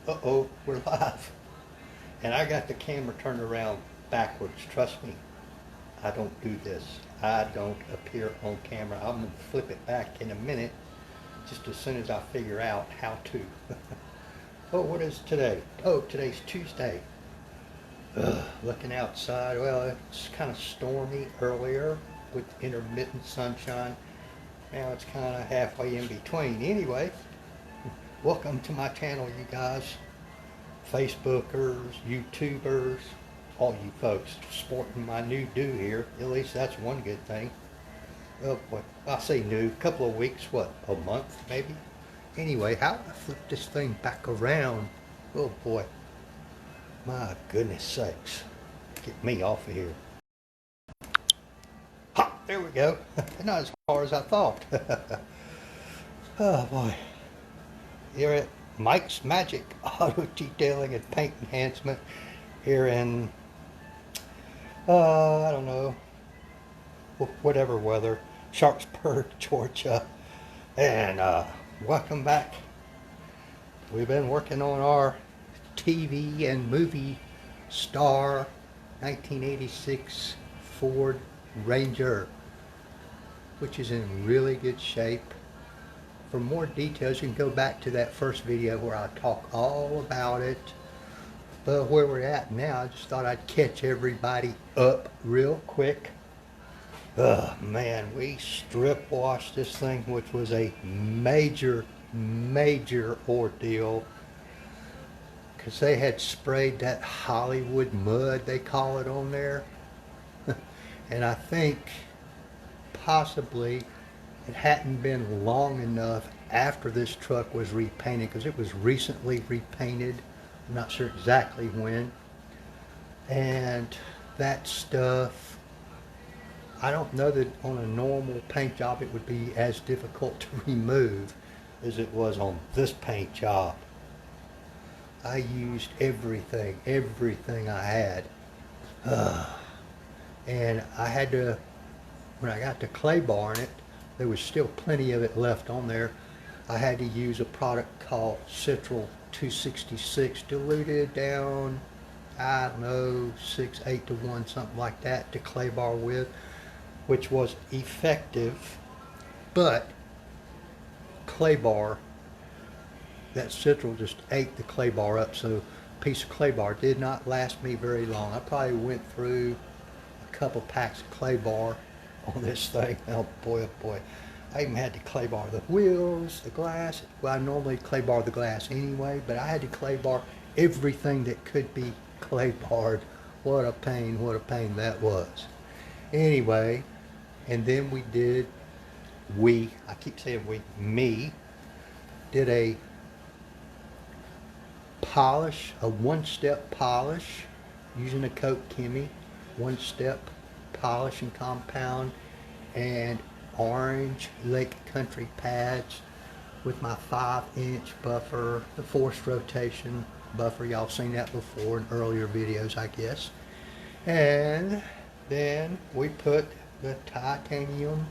Uh-oh, we're live. And I got the camera turned around backwards. Trust me, I don't do this. I don't appear on camera. I'm going to flip it back in a minute, just as soon as I figure out how to. Oh, what is today? Oh, today's Tuesday. Looking outside, well, it's kind of stormy earlier with intermittent sunshine. Now it's kind of halfway in between. Anyway, welcome to my channel, you guys. Facebookers, YouTubers, all you folks sporting my new do here. At least that's one good thing. Oh boy, I say new, a couple of weeks, what, a month maybe? Anyway, how do I flip this thing back around? Oh boy, my goodness sakes. Get me off of here. Ha, there we go. Not as far as I thought. Oh boy. Here at Mike's Magic Auto Detailing and Paint Enhancement here in, I don't know, whatever weather, Sharpsburg, Georgia. And welcome back. We've been working on our TV and movie star 1986 Ford Ranger, which is in really good shape. For more details, you can go back to that first video where I talk all about it. But where we're at now, I just thought I'd catch everybody up real quick. Oh man, we strip washed this thing, which was a major ordeal, because they had sprayed that Hollywood mud, they call it, on there. And I think possibly it hadn't been long enough after this truck was repainted, because it was recently repainted. I'm not sure exactly when. And that stuff, I don't know that on a normal paint job it would be as difficult to remove as it was on this paint job. I used everything I had. And I had to, when I got the clay bar in it, there was still plenty of it left on there. I had to use a product called Sealant 266, diluted down, I don't know, 6-8 to 1, something like that, to clay bar with, which was effective. But clay bar, that Sealant just ate the clay bar up, so a piece of clay bar did not last me very long. I probably went through a couple packs of clay bar on this thing. Oh boy, oh boy. I even had to clay bar the wheels, the glass. Well, I normally clay bar the glass anyway, but I had to clay bar everything that could be clay barred. What a pain that was. Anyway, and then I keep saying me, did a polish, a one-step polish, using a Coat Chemi, one-step polish and compound, and orange Lake Country pads with my 5-inch buffer, the forced rotation buffer. Y'all seen that before in earlier videos, I guess. And then we put the titanium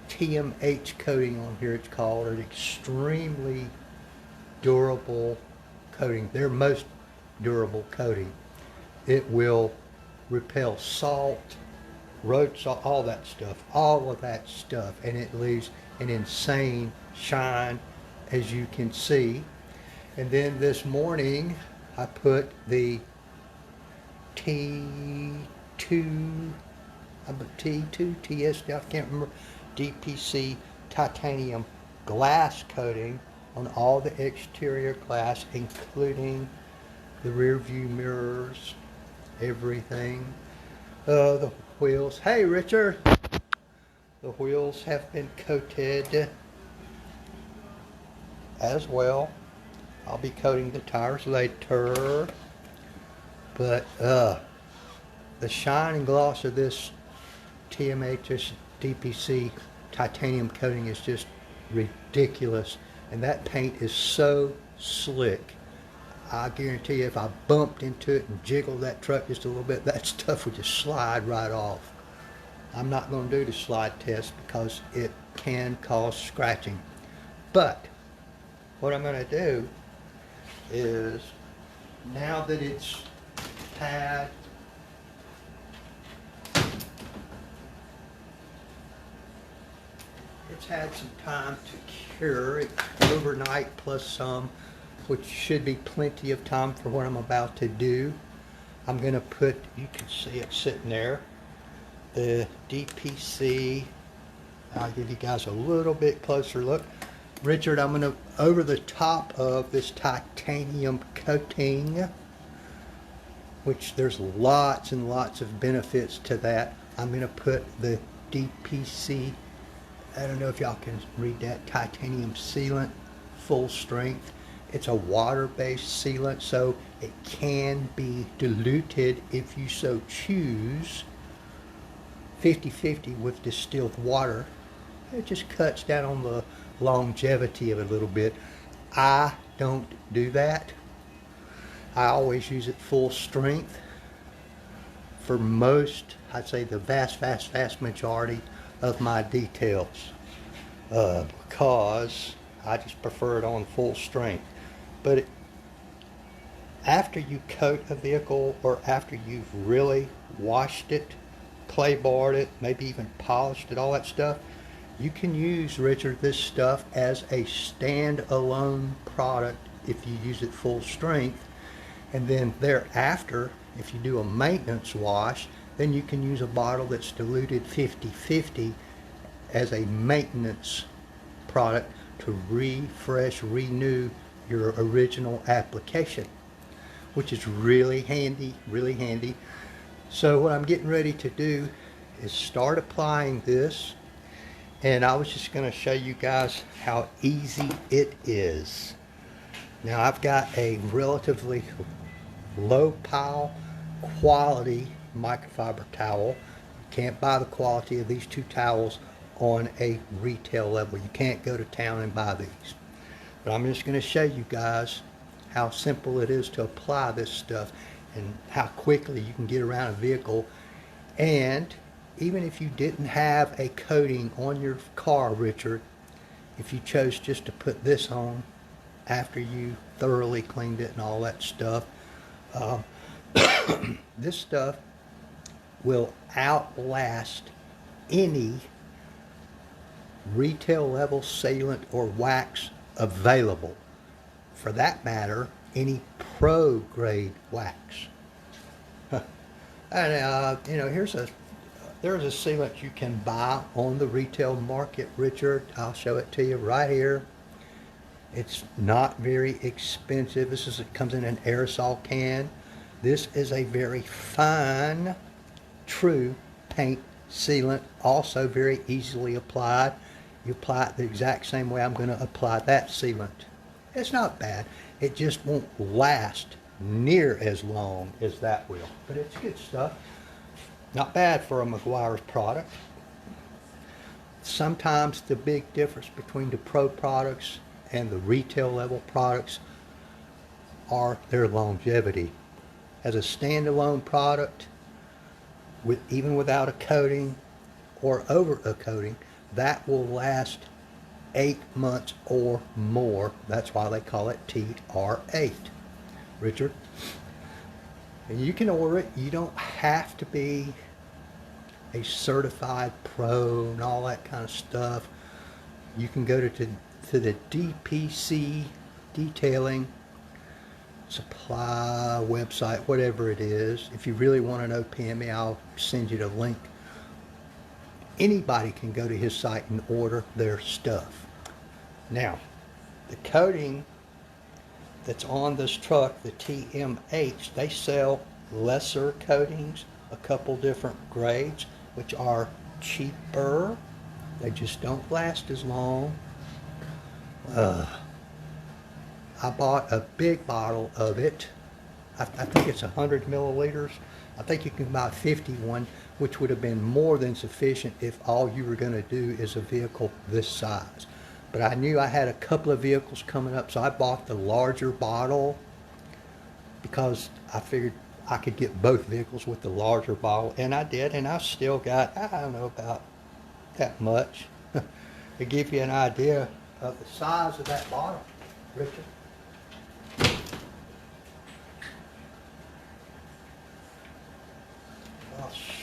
TMH coating on here, it's called, an extremely durable coating, their most durable coating. It will repel salt, road salt, all of that stuff, and it leaves an insane shine, as you can see. And then this morning I put the T2 TS, I can't remember, DPC titanium glass coating on all the exterior glass, including the rear view mirrors, everything. The wheels, hey Richard, the wheels have been coated as well. I'll be coating the tires later, but the shine and gloss of this TMH DPC titanium coating is just ridiculous, and that paint is so slick. I guarantee you, if I bumped into it and jiggled that truck just a little bit, that stuff would just slide right off. I'm not going to do the slide test because it can cause scratching. But what I'm going to do is now that it's had some time to cure. It's overnight plus some, which should be plenty of time for what I'm about to do. I'm going to put, you can see it sitting there, the DPC. I'll give you guys a little bit closer look. Richard, I'm going to, over the top of this titanium coating, which there's lots and lots of benefits to that, I'm going to put the DPC, I don't know if y'all can read that, titanium sealant, full strength. It's a water-based sealant, so it can be diluted if you so choose, 50-50 with distilled water. It just cuts down on the longevity of it a little bit. I don't do that. I always use it full strength for most, I'd say the vast majority of my details, because I just prefer it on full strength. But after you coat a vehicle, or after you've really washed it, clay barred it, maybe even polished it, all that stuff, you can use, Richard, this stuff as a standalone product if you use it full strength. And then thereafter, if you do a maintenance wash, then you can use a bottle that's diluted 50-50 as a maintenance product to refresh, renew your original application, which is really handy, really handy. So what I'm getting ready to do is start applying this, and I was just going to show you guys how easy it is. Now I've got a relatively low pile quality microfiber towel. You can't buy the quality of these two towels on a retail level. You can't go to town and buy these. But I'm just going to show you guys how simple it is to apply this stuff and how quickly you can get around a vehicle. And even if you didn't have a coating on your car, Richard, if you chose just to put this on after you thoroughly cleaned it and all that stuff, this stuff will outlast any retail level sealant or wax available. For that matter, any pro grade wax. And you know, there's a sealant you can buy on the retail market, Richard. I'll show it to you right here. It's not very expensive. It comes in an aerosol can. This is a very fine, true paint sealant, also very easily applied. You apply it the exact same way I'm going to apply that sealant. It's not bad. It just won't last near as long as that will. But it's good stuff. Not bad for a Meguiar's product. Sometimes the big difference between the pro products and the retail level products are their longevity. As a standalone product, even without a coating or over a coating, that will last 8 months or more. That's why they call it TR8. Richard, and you can order it. You don't have to be a certified pro and all that kind of stuff. You can go to the DPC detailing supply website, whatever it is. If you really want to know, PM me, I'll send you the link. Anybody can go to his site and order their stuff. Now, the coating that's on this truck, the TMH, they sell lesser coatings, a couple different grades, which are cheaper. They just don't last as long. I bought a big bottle of it. I think it's 100 milliliters. I think you can buy 51, which would have been more than sufficient if all you were going to do is a vehicle this size. But I knew I had a couple of vehicles coming up, so I bought the larger bottle because I figured I could get both vehicles with the larger bottle, and I did, and I still got, I don't know, about that much. To give you an idea of the size of that bottle, Richard.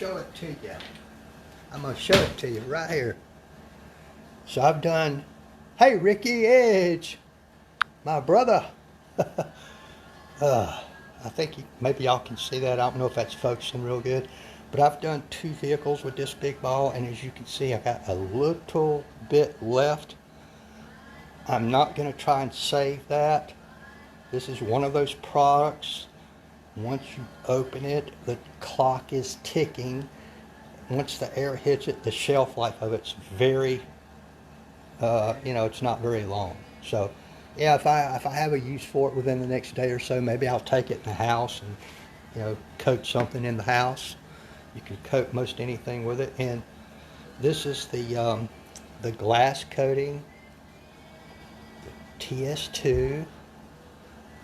show it to you. I'm going to show it to you right here. So I've done, hey Ricky Edge, my brother. I think maybe y'all can see that. I don't know if that's focusing real good. But I've done 2 vehicles with this big ball, and as you can see, I got a little bit left. I'm not going to try and save that. This is one of those products. Once you open it, the clock is ticking. Once the air hits it, the shelf life of it's very, it's not very long. So, yeah, if I have a use for it within the next day or so, maybe I'll take it in the house and, coat something in the house. You can coat most anything with it. And this is the glass coating, the Ts2. You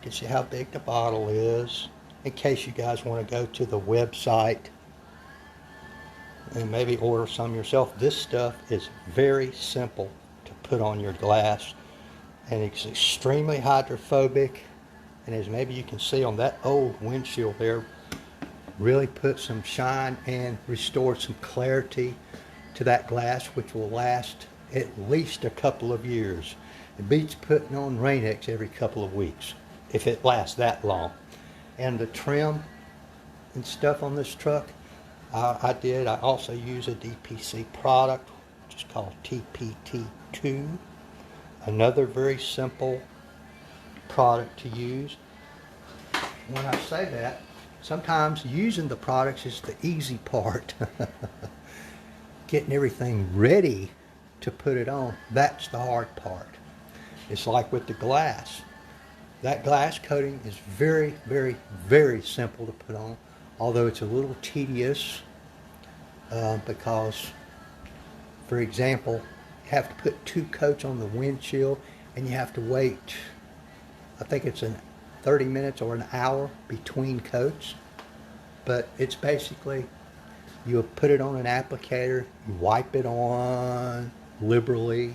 can see how big the bottle is. In case you guys want to go to the website and maybe order some yourself. This stuff is very simple to put on your glass, and it's extremely hydrophobic, and as maybe you can see on that old windshield there, really put some shine and restore some clarity to that glass, which will last at least a couple of years. It beats putting on Rain-X every couple of weeks, if it lasts that long. And the trim and stuff on this truck, I also use a DPC product, which is called TPT2. Another very simple product to use. When I say that, sometimes using the products is the easy part. Getting everything ready to put it on, that's the hard part. It's like with the glass. That glass coating is very, very, very simple to put on, although it's a little tedious because, for example, you have to put 2 coats on the windshield and you have to wait, I think it's 30 minutes or an hour between coats. But it's basically, you put it on an applicator, you wipe it on liberally,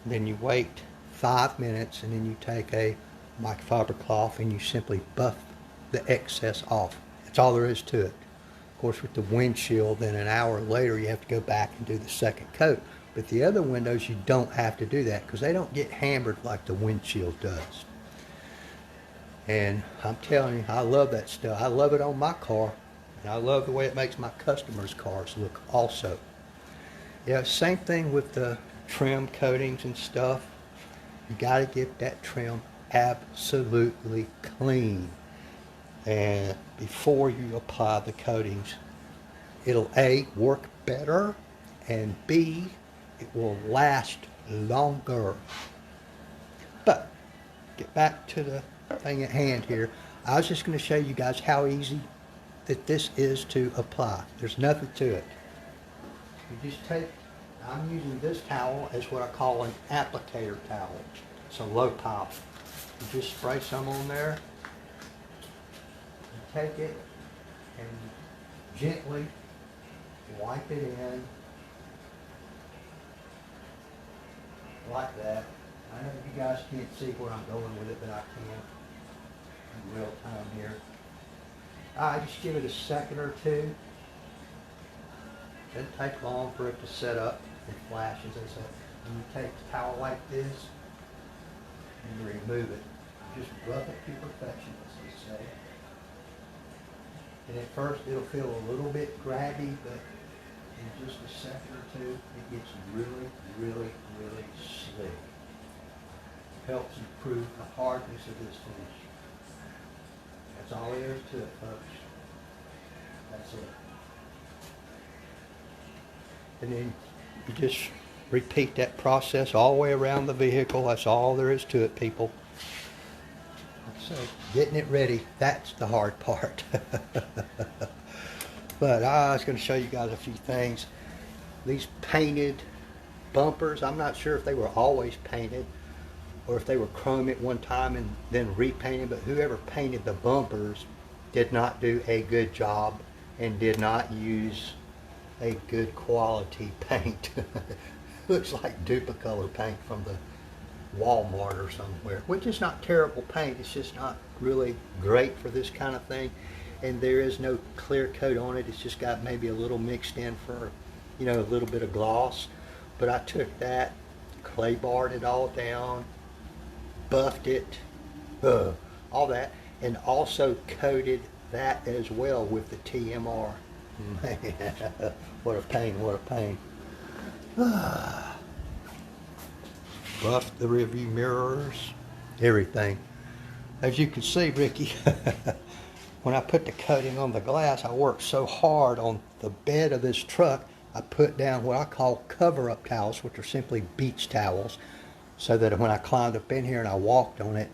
then you wait 5 minutes, and then you take a microfiber cloth and you simply buff the excess off. That's all there is to it. Of course, with the windshield, then an hour later you have to go back and do the second coat. But the other windows, you don't have to do that because they don't get hammered like the windshield does. And I'm telling you, I love that stuff. I love it on my car, and I love the way it makes my customers' cars look also. Yeah, same thing with the trim coatings and stuff. You got to get that trim absolutely clean, and before you apply the coatings, it'll A, work better, and B, it will last longer. But get back to the thing at hand here. I was just going to show you guys how easy that this is to apply. There's nothing to it. You just take, I'm using this towel as what I call an applicator towel. It's a low pop. You just spray some on there, you take it and gently wipe it in like that. I know you guys can't see where I'm going with it, but I can in real time here. I just give it a second or two. Doesn't take long for it to set up and flash, as I said. And you take the towel like this and you remove it. Just rub it to perfection, as they say. And at first it'll feel a little bit grabby, but in just a second or two, it gets really, really, really slick. Helps improve the hardness of this finish. That's all there is to it, folks. That's it. And then you just repeat that process all the way around the vehicle. That's all there is to it, people. So getting it ready, that's the hard part. But I was going to show you guys a few things. These painted bumpers, I'm not sure if they were always painted or if they were chrome at one time and then repainted, but whoever painted the bumpers did not do a good job and did not use a good quality paint. Looks like Duplicolor paint from the Walmart or somewhere, which is not terrible paint. It's just not really great for this kind of thing. and there is no clear coat on it. It's just got maybe a little mixed in for, you know, a little bit of gloss. But I took that, clay barred it all down, buffed it, all that, and also coated that as well with the TMR. Man, what a pain, what a pain. Buffed the rearview mirrors, everything. As you can see, Ricky, when I put the coating on the glass, I worked so hard on the bed of this truck, I put down what I call cover-up towels, which are simply beach towels, so that when I climbed up in here and I walked on it,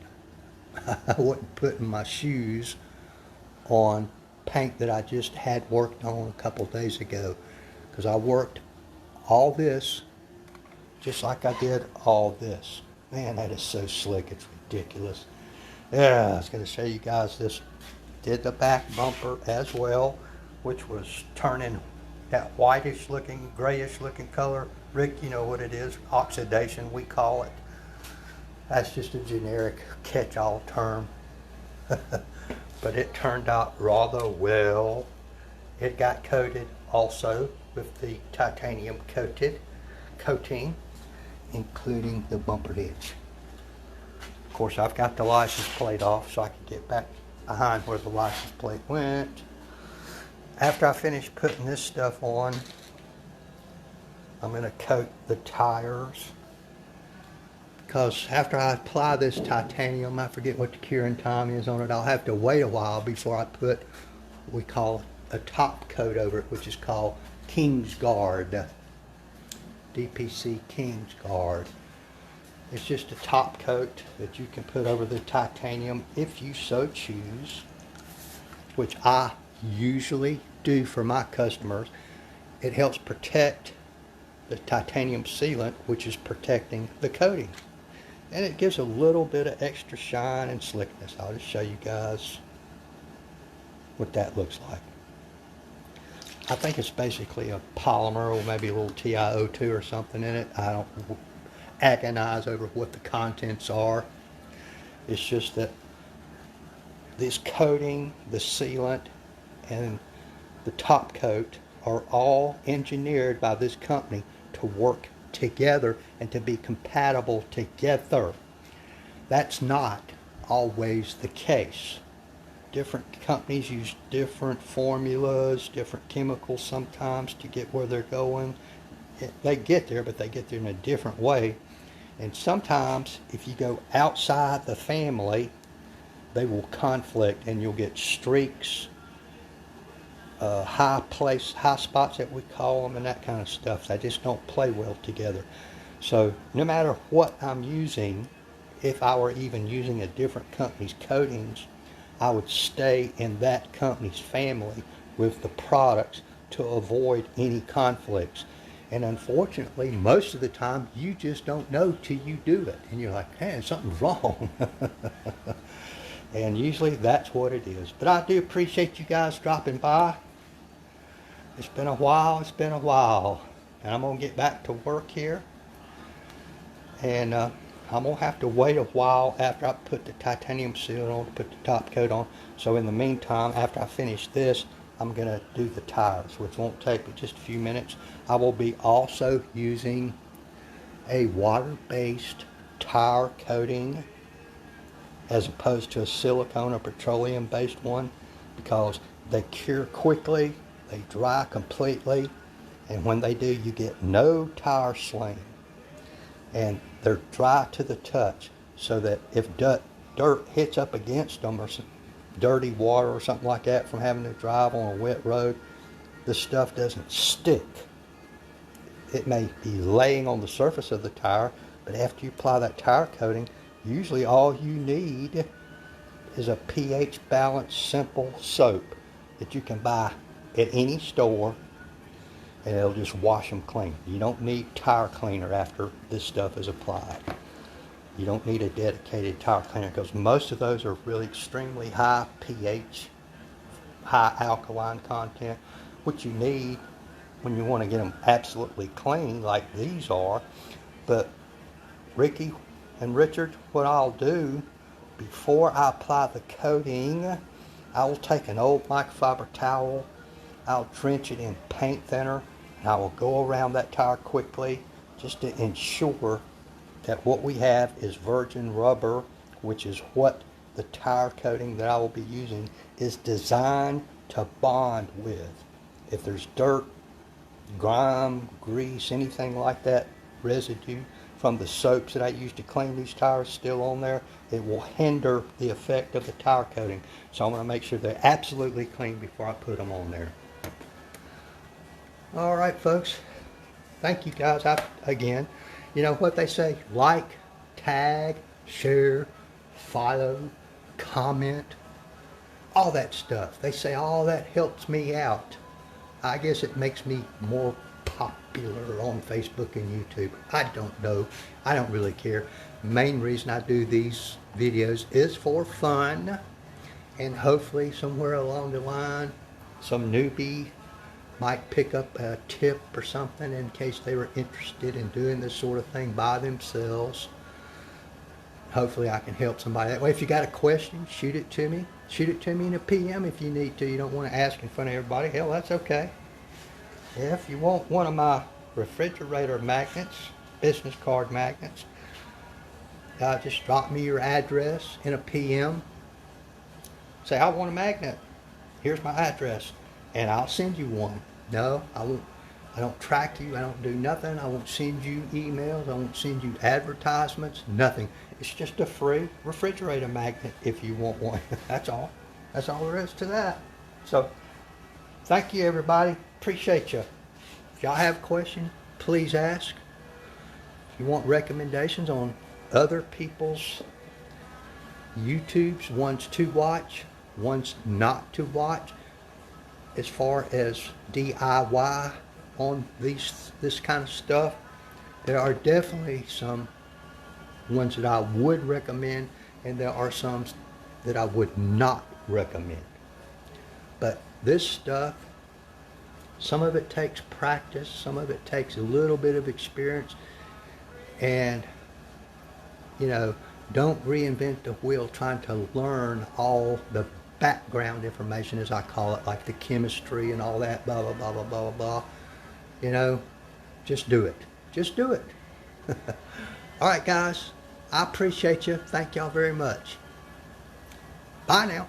I wasn't putting my shoes on paint that I just had worked on a couple days ago. Because I worked all this just like I did all this. Man, that is so slick, it's ridiculous. Yeah, I was going to show you guys this. Did the back bumper as well, which was turning that whitish looking, grayish looking color. Rick, you know what it is, oxidation we call it. That's just a generic catch-all term. But it turned out rather well. It got coated also with the titanium coating, including the bumper hitch. Of course, I've got the license plate off so I can get back behind where the license plate went. After I finish putting this stuff on, I'm going to coat the tires. Because after I apply this titanium, I forget what the curing time is on it, I'll have to wait a while before I put what we call a top coat over it, which is called King's Guard. DPC King's Guard. It's just a top coat that you can put over the titanium if you so choose, which I usually do for my customers. It helps protect the titanium sealant, which is protecting the coating. And it gives a little bit of extra shine and slickness. I'll just show you guys what that looks like. I think it's basically a polymer or maybe a little TiO2 or something in it. I don't agonize over what the contents are. It's just that this coating, the sealant, and the top coat are all engineered by this company to work together and to be compatible together. That's not always the case. Different companies use different formulas, different chemicals sometimes to get where they're going. They get there, but they get there in a different way. And sometimes if you go outside the family, they will conflict and you'll get streaks, high spots that we call them, and that kind of stuff. They just don't play well together. So no matter what I'm using, if I were even using a different company's coatings, I would stay in that company's family with the products to avoid any conflicts. And unfortunately, most of the time, you just don't know till you do it. And you're like, man, something's wrong. And usually that's what it is. But I do appreciate you guys dropping by. It's been a while, it's been a while. And I'm going to get back to work here. And I'm going to have to wait a while after I put the titanium seal on to put the top coat on. So in the meantime, after I finish this, I'm going to do the tires, which won't take but just a few minutes. I will be also using a water-based tire coating as opposed to a silicone or petroleum-based one, because they cure quickly, they dry completely, and when they do, you get no tire slaying. And they're dry to the touch, so that if dirt hits up against them or some dirty water or something like that from having to drive on a wet road, the stuff doesn't stick. It may be laying on the surface of the tire, but after you apply that tire coating, usually all you need is a pH balanced simple soap that you can buy at any store, and it'll just wash them clean. You don't need tire cleaner after this stuff is applied. You don't need a dedicated tire cleaner, because most of those are really extremely high pH, high alkaline content, which you need when you want to get them absolutely clean like these are. But Ricky and Richard, what I'll do before I apply the coating I will take an old microfiber towel, I'll drench it in paint thinner, and I will go around that tire quickly just to ensure that what we have is virgin rubber, which is what the tire coating that I will be using is designed to bond with. If there's dirt, grime, grease, anything like that, residue from the soaps that I use to clean these tires still on there, it will hinder the effect of the tire coating. So I'm going to make sure they're absolutely clean before I put them on there. All right, folks. Thank you guys. Again, you know what they say, like, tag, share, follow, comment, all that stuff. They say all that helps me out. I guess it makes me more popular on Facebook and YouTube. I don't know. I don't really care. Main reason I do these videos is for fun, and hopefully somewhere along the line some newbie might pick up a tip or something in case they were interested in doing this sort of thing by themselves. Hopefully I can help somebody that way. If you got a question, shoot it to me. Shoot it to me in a PM if you need to. You don't want to ask in front of everybody. Hell, that's okay. Yeah, if you want one of my refrigerator magnets, business card magnets, just drop me your address in a PM. Say, I want a magnet. Here's my address. And I'll send you one. No, I won't. I don't track you. I don't do nothing. I won't send you emails. I won't send you advertisements. Nothing. It's just a free refrigerator magnet if you want one. That's all. That's all there is to that. So, thank you, everybody. Appreciate you. If y'all have questions, please ask. If you want recommendations on other people's YouTubes, ones to watch, ones not to watch, as far as DIY on this kind of stuff, there are definitely some ones that I would recommend, and there are some that I would not recommend. But this stuff, some of it takes practice, some of it takes a little bit of experience, and you know, don't reinvent the wheel trying to learn all the background information, as I call it, like the chemistry and all that, blah, blah, blah, blah, blah, blah. You know, just do it. Just do it. All right, guys. I appreciate you. Thank y'all very much. Bye now.